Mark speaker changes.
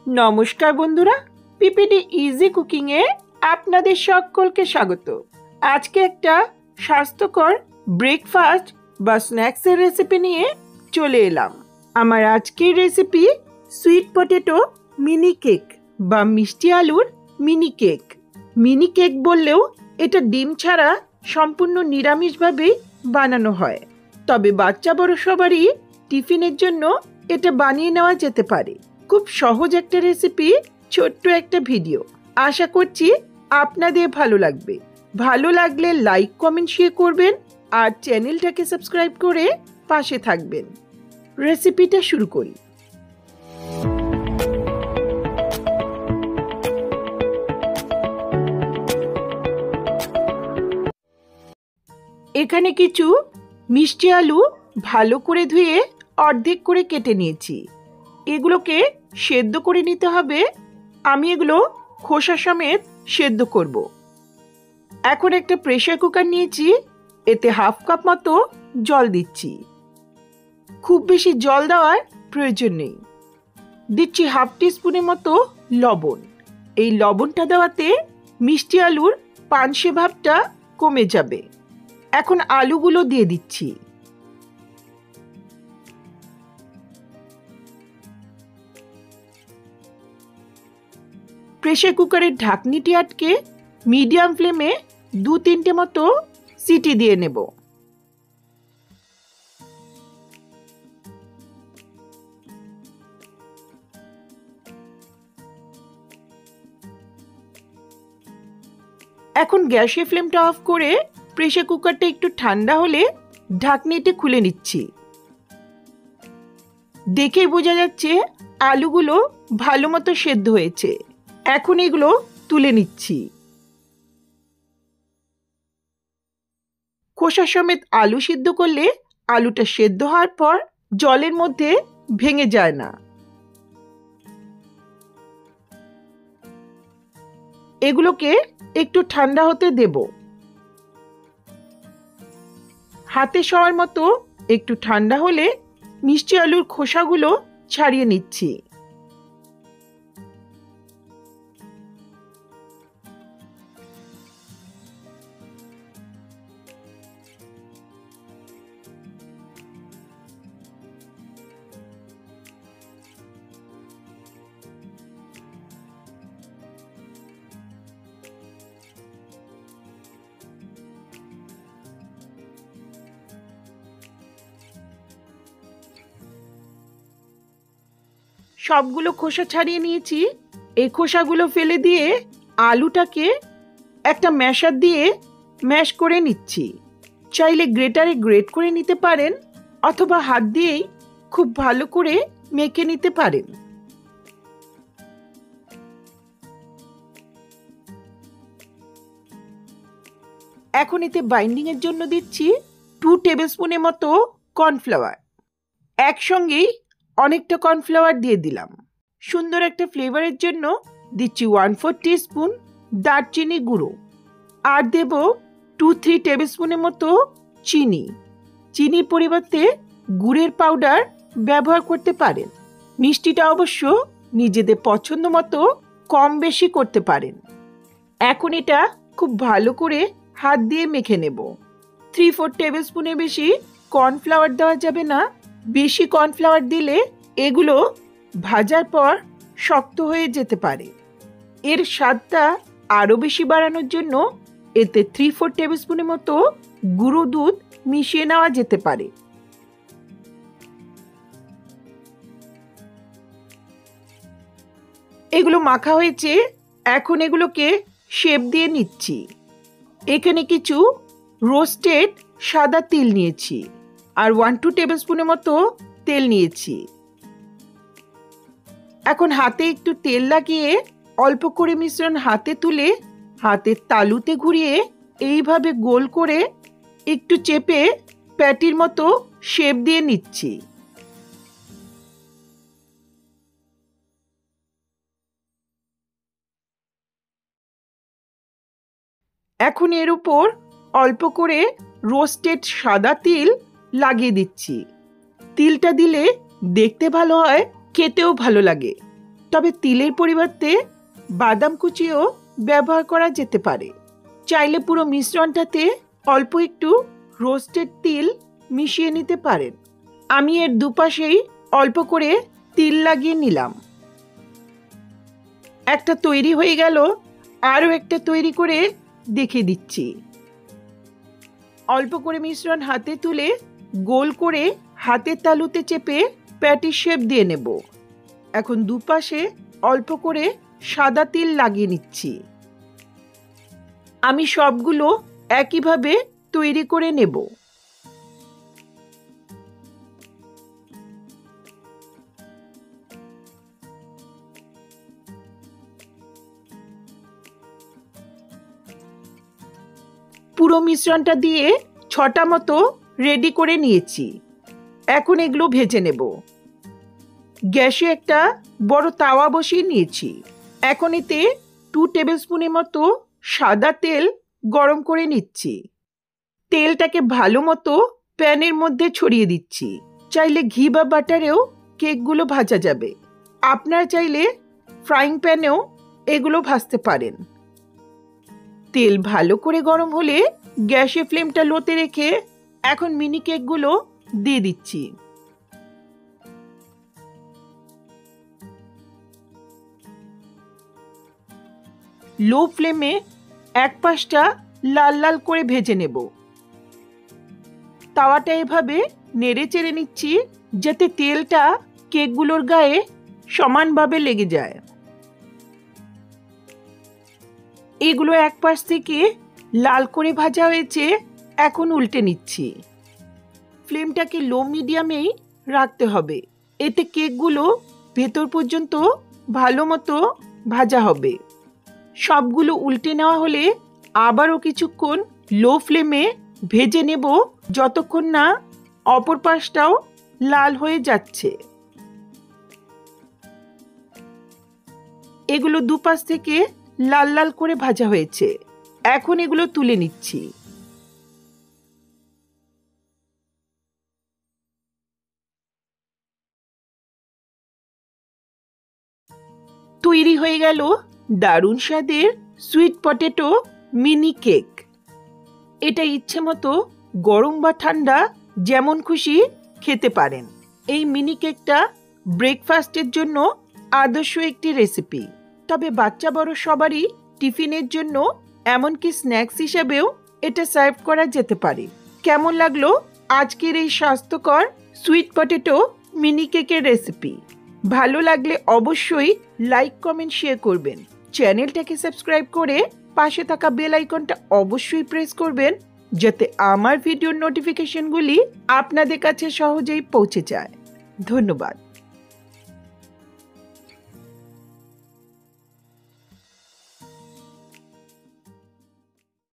Speaker 1: নমস্কার বন্ধুরা, PPD easy cooking এ আপনাদের সকলকে স্বাগত। আজকে একটা স্বাস্থ্যকর ব্রেকফাস্ট বা স্ন্যাক্সের রেসিপি নিয়ে চলে এলাম। আমার আজকের recipe sweet potato mini cake বা মিষ্টি আলুর মিনি কেক। মিনি কেক বললেও এটা ডিম ছাড়া সম্পূর্ণ নিরামিষভাবেই বানানো হয়, তবে বাচ্চা বড় সবারই টিফিনের জন্য এটা বানিয়ে নেওয়া যেতে পারে। খুব সহজ একটা রেসিপি, ছোট্ট একটা ভিডিও। আশা করছি আপনাদের ভালো লাগবে। ভালো লাগলে লাইক কমেন্ট শেয়ার করবেন আর চ্যানেলটাকে সাবস্ক্রাইব করে পাশে থাকবেন। রেসিপিটা শুরু করি। এখানে কিছু মিষ্টি আলু ভালো করে ধুয়ে অর্ধেক করে কেটে নিয়েছি। এগুলোকে সেদ্ধ করে নিতে হবে। আমি এগুলো খোসা সমেত সেদ্ধ করব। এখন একটা প্রেসার কুকার নিয়েছি, এতে হাফ কাপ মতো জল দিচ্ছি। খুব বেশি জল দেওয়ার প্রয়োজন নেই। দিচ্ছি হাফ টিস্পুনের মতো লবণ। এই লবণটা দেওয়াতে মিষ্টি আলুর পানসে ভাবটা কমে যাবে। এখন আলুগুলো দিয়ে দিচ্ছি। প্রেসার কুকারের ঢাকনিটি আটকে মিডিয়াম ফ্লেমে 2-3টে মতো সিটি দিয়ে নেব। এখন গ্যাসের ফ্লেমটা অফ করে প্রেসার কুকারটা একটু ঠান্ডা হলে ঢাকনিটি খুলে নিচ্ছি। দেখেই বোঝা যাচ্ছে আলুগুলো ভালো মতো সেদ্ধ হয়েছে। এখন এগুলো তুলে নিচ্ছি। খোসা সমেত আলু সিদ্ধ করলে আলুটা সেদ্ধ হওয়ার পর জলের মধ্যে ভেঙে যায় না। এগুলোকে একটু ঠান্ডা হতে দেব। হাতে সবার মতো একটু ঠান্ডা হলে মিষ্টি আলুর খোসাগুলো ছাড়িয়ে নিচ্ছি। সবগুলো খোসা ছাড়িয়ে নিয়েছি। এই খোসাগুলো ফেলে দিয়ে আলুটাকে একটা ম্যাশার দিয়ে ম্যাশ করে নিচ্ছি। চাইলে গ্রেটারে গ্রেট করে নিতে পারেন অথবা হাত দিয়েই খুব ভালো করে মেখে নিতে পারেন। এখন এতে বাইন্ডিং এর জন্য দিচ্ছি 2 টেবিলস্পুনের মতো কর্নফ্লাওয়ার। একসঙ্গেই অনেকটা কর্নফ্লাওয়ার দিয়ে দিলাম। সুন্দর একটা ফ্লেভারের জন্য দিচ্ছি 1/4 টিস্পুন দারচিনি গুঁড়ো আর দেব 2-3 টেবিলস্পুনের মতো চিনি। চিনির পরিবর্তে গুড়ের পাউডার ব্যবহার করতে পারেন। মিষ্টিটা অবশ্য নিজেদের পছন্দ মতো কম বেশি করতে পারেন। এখন এটা খুব ভালো করে হাত দিয়ে মেখে নেব। 3-4 টেবিলস্পুনের বেশি কর্নফ্লাওয়ার দেওয়া যাবে না। বেশি কর্নফ্লাওয়ার দিলে এগুলো ভাজার পর শক্ত হয়ে যেতে পারে। এর স্বাদটা আরও বেশি বাড়ানোর জন্য এতে 3-4 টেবিলস্পুনের মতো গুঁড়ো দুধ মিশিয়ে নেওয়া যেতে পারে। এগুলো মাখা হয়েছে। এখন এগুলোকে শেপ দিয়ে নিচ্ছি। এখানে কিছু রোস্টেড সাদা তিল নিয়েছি আর 1-2 টেবিলস্পুনের মতো তেল নিয়েছি। এখন হাতে একটু তেল লাগিয়ে অল্প করে মিশ্রণ হাতে তুলে হাতের তালুতে ঘুরিয়ে এইভাবে গোল করে একটু চেপে প্যাটির মতো শেপ দিয়ে নিচ্ছি। এখন এর উপর অল্প করে রোস্টেড সাদা তিল লাগিয়ে দিচ্ছি। তিলটা দিলে দেখতে ভালো হয়, খেতেও ভালো লাগে। তবে তিলের পরিবর্তে বাদাম কুচিও ব্যবহার করা যেতে পারে। চাইলে পুরো মিশ্রণটাতে অল্প একটু রোস্টেড তিল মিশিয়ে নিতে পারেন। আমি এর দুপাশেই অল্প করে তিল লাগিয়ে নিলাম। একটা তৈরি হয়ে গেল, আরও একটা তৈরি করে দেখিয়ে দিচ্ছি। অল্প করে মিশ্রণ হাতে তুলে গোল করে হাতের তালুতে চেপে প্যাটির শেপ দিয়ে নেব। এখন দুপাশে অল্প করে সাদা তিল লাগিয়ে নিচ্ছি। আমি সবগুলো একইভাবে তৈরি করে নেব। পুরো মিশ্রণটা দিয়ে 6টা মতো রেডি করে নিয়েছি। এখন এগুলো ভেজে নেব। গ্যাসে একটা বড় তাওয়া বসিয়ে নিয়েছি। এখন এতে 2 টেবিল স্পুনের মতো সাদা তেল গরম করে নিচ্ছি। তেলটাকে ভালো মতো প্যানের মধ্যে ছড়িয়ে দিচ্ছি। চাইলে ঘি বা বাটারেও কেকগুলো ভাজা যাবে। আপনারা চাইলে ফ্রাইং প্যানেও এগুলো ভাজতে পারেন। তেল ভালো করে গরম হলে গ্যাসের ফ্লেমটা লোতে রেখে এখন মিনি কেকগুলো দিয়ে দিচ্ছি। লো ফ্লেমে এক পাশটা লাল লাল করে ভেজে নেব। তাওয়াটা এভাবে নেড়ে চেড়ে নিচ্ছি যাতে তেলটা কেকগুলোর গায়ে সমানভাবে লেগে যায়। এগুলো এক পাশ থেকে লাল করে ভাজা হয়েছে, এখন উল্টে নিচ্ছি। ফ্লেমটাকে লো মিডিয়ামেই রাখতে হবে, এতে কেকগুলো ভেতর পর্যন্ত ভালো মতো ভাজা হবে। সবগুলো উল্টে নেওয়া হলে আবারও কিছুক্ষণ লো ফ্লেমে ভেজে নেব, যতক্ষণ না অপর পাশটাও লাল হয়ে যাচ্ছে। এগুলো দুপাশ থেকে লাল লাল করে ভাজা হয়েছে, এখন এগুলো তুলে নিচ্ছি। তৈরি হয়ে গেল দারুণ স্বাদের সুইট পটেটো মিনি কেক। এটা ইচ্ছে মতো গরম বা ঠান্ডা যেমন খুশি খেতে পারেন। এই মিনি কেকটা ব্রেকফাস্টের জন্য আদর্শ একটি রেসিপি। তবে বাচ্চা বড় সবারই টিফিনের জন্য এমনকি স্ন্যাক্স হিসেবেও এটা সার্ভ করা যেতে পারে। কেমন লাগলো আজকের এই স্বাস্থ্যকর সুইট পটেটো মিনি কেকের রেসিপি? ভালো লাগলে অবশ্যই লাইক, কমেন্ট, শেয়ার করবেন। চ্যানেলটাকে সাবস্ক্রাইব করে পাশে থাকা বেল আইকনটা অবশ্যই প্রেস করবেন, যাতে আমার ভিডিওর নোটিফিকেশনগুলি আপনাদের কাছে সহজেই পৌঁছে যায়। ধন্যবাদ।